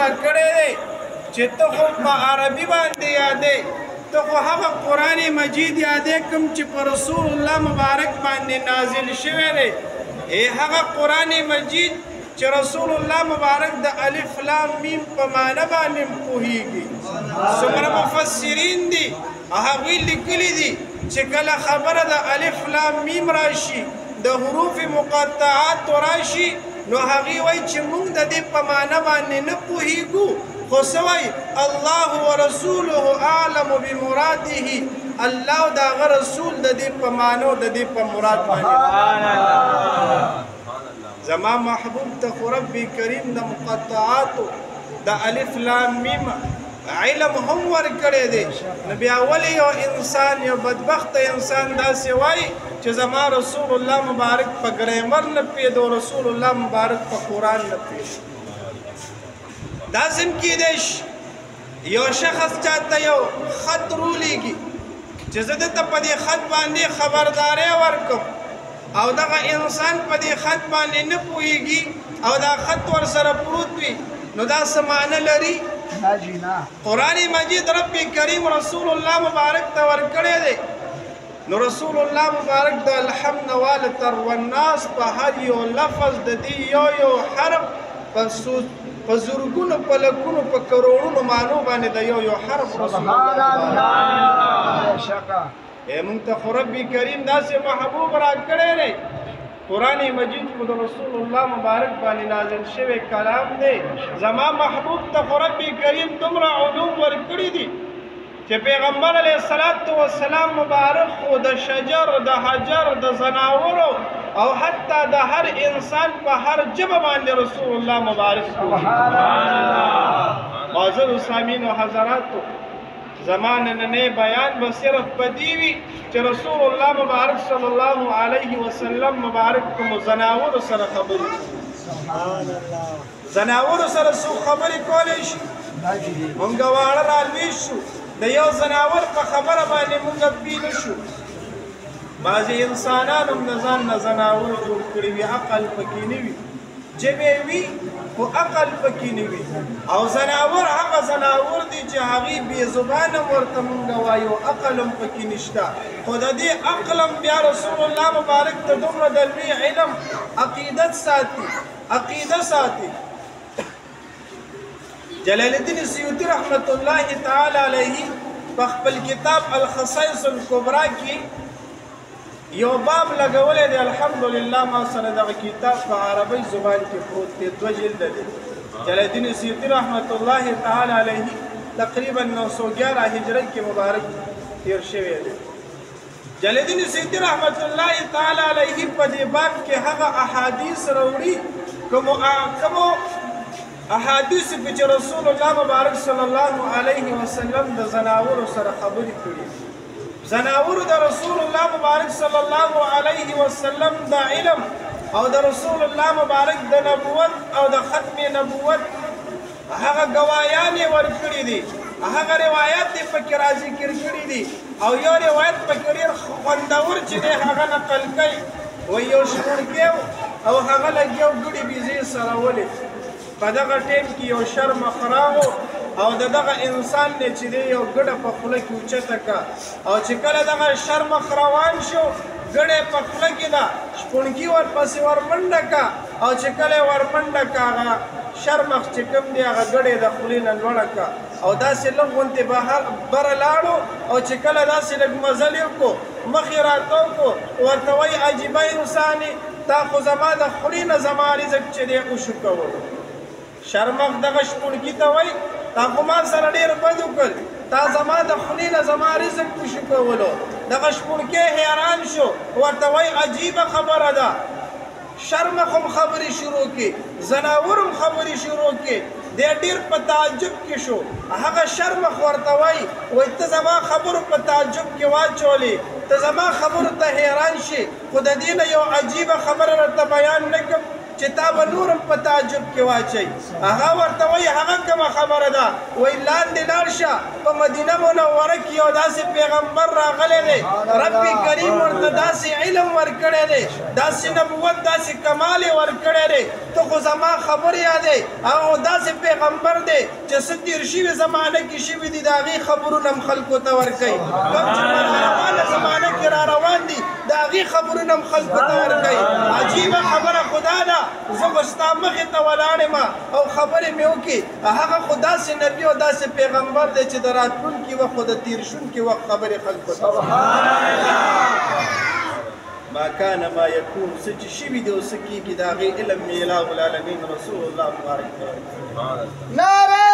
را کړی دی چې ته خو په عربي باندې یادې ته خو هغه قرآن مجید یادې کوم چې په رسول الله مبارک باندې نازل شوی دی هغه قرآن مجید چې رسول الله مبارک د الف لام میم په معنی باندې پوهیږي څومره مفسرین دي هغوی لیکلي دي چې کله خبره د الف لام میم راشي د حروف مقطعات راشي نو هغوی وایي چې موږ د دې په معنی باندې نه پوهیږو خو څه وایي الله ورسوله اعلم بمراده الله او د هغه رسول د دې په معنی د دې په مراد باندې زما محبوب ته خو رب کریم د مقطعاتو د الف لام میم علم هم ورکړی دی نو بیا ولې یو انسان یو بدبخته انسان داسې وایي چې زما رسول الله مبارک په ګریمر نه پوهېده او رسول الله مبارک په قرآن نه پوهېده داسې هم کیدی شي یو شخص چاته یو خط رولیږي چې زه دته په دې خط باندې خبرداری ورکړم او دغه انسان په دې خط باندې نه پوهیږي او دا خط ورسره پروت وي نو دا څه معنی لري قرآن مجید رب کریم رسول الله مبارک ته ورکړی دی نو رسول الله مبارک د الحمد نه واله تر والناس په هر یو لفظ د دې یو حرف په زرګونو په لکونو په کروڑونو معنو باندې د یو حرف رسول الله مونږ ته خو رب کریم داسې محبوب راکړی دی قرآن مجید خو د رسول الله مبارک باندې نازل شوی کلام دی زما محبوب ته خو رب کریم دومره علوم ورکړي دي چې پیغمبر علیه الصلاة والسلام مبارک خو د شجر د حجر د ځناورو او حتی د هر انسان په هر ژبه باندې رسول الله مبارک معزز سامعین و حضراتو زمان ننے بیان به صرف بدی وي چې رسول الله مبارک صلی الله علیه وسلم مبارک کوم زناور سره خبرې زناور سره څو خبرې کولی شي مونږ واړه رالوي شو د یو زناور په خبره باندې مونږ پوه نه شو بعضې انسانان هم د ځان نه زناور جوړ کړي وي عقل پکې نه وي ژبې وي خو عقل پکې نه وي او زناور هغه زناور دي چې هغې بې زبانه ورته مونږ وایو عقل هم پکې نشته خو د دې عقل هم بیا رسول الله مبارک ته دومره د لوی علم عقیدت ساتي جلال الدین سیوطي رحمت الله تعالی علیه په خپل کتاب الخصائص الکبرا کې یو باب لګولی دی الحمدلله ما سره دغه کتاب په عربی زبان کې پروت دی 2 جلد دی جلال الدین سیوطي رحمت الله تعالی علیه تقریبا 911 هجری کې مبارک تیر شوی دی جلال الدین سیوطي رحمت الله تعالی علیه په دې باب کې هغه احادیث راوړي کوم احادیث چې رسول الله مبارک صلی الله علیه وسلم د زناورو سره خبرې کړي زناورو د رسول الله مبارک صلی الله علیه وسلم د علم او د رسول الله مبارک د نبوت او د ختم نبوت هغه ګوايان یې ورکړي دي هغه روایات یې پکې راذکر کړي دي او یو روایت پکې ډېر خوندور چې دی هغه نقل کوي وایي یو شپونکی او هغه لګیا و ګوډې بیزې سره ولې په دغه ټیم کې یو شرمخ راغو او دغه انسان دی چې دی یو ګډه په خوله کې اوچته کړه او چې کله دغه شرمخ روان شو ګډه په خوله کې ده شپونکي ورپسې ورمنډه کړه او چې کله یې ورمنډه کړه هغه شرمخ چې کوم دی هغه ګډه یې د خولې نه لوړه کړه او داسې لږ غوندې بره لاړو او چې کله داسې لږ مزل یې وکړو مخ یې راته وکړو ورته وایي عجیبه انسان یې تا خو زما د خولې نه زما رزق چې دی وشکولو شرمخ دغه شپونکي ته وایي تا خو ما سره ډېر بد وکړ تا زما د خولې نه زما رزق وشکولو دغه شپونکی حیران شو ورته وایي عجیبه خبره ده شرمخ هم خبرې شروع کړي زناور هم خبرې شروع کړي دی ډېر په تعجب کې شو هغه شرمخ ورته وایي ته زما خبرو په تعجب کې واچولې ته زما خبرو ته حیران شي خو د دې نه یو عجیبه خبره درته بیان نه کړم چې تا به نورم په تعجب کې واچوي هغه ورته وایي هغه کومه خبره ده وایي لاندې لاړ شه په مدینه منوره کې یو داسې پیغمبر راغلی دی رب کریم ورته داسې علم ورکړی دی داسې نبوت داسې کمال یې ورکړی دی ته خو زما خبر یادې هغه داسې پیغمبر دی چې څه تېر شوي زمانه کې شوي دي د هغې خبرونه هم خلکو ته ورکوي کوم چې په راروانه زمانه کې را روان دي د هغې خبرونه هم خلکو ته ورکوي عجیبه خبره خو دا ده زه خو ستا مخې ته ولاړ یم او خبرې مې وکړې هغه خو داسې نبي او داسې پیغمبر دی چې د راتلونکي وخت خو د تېر شونکي وخت خبرې خلکو ته ما كان ما يكون سج شبي دي وسكي كده غير إلا من إله العالمين رسول الله مبارك. نعم.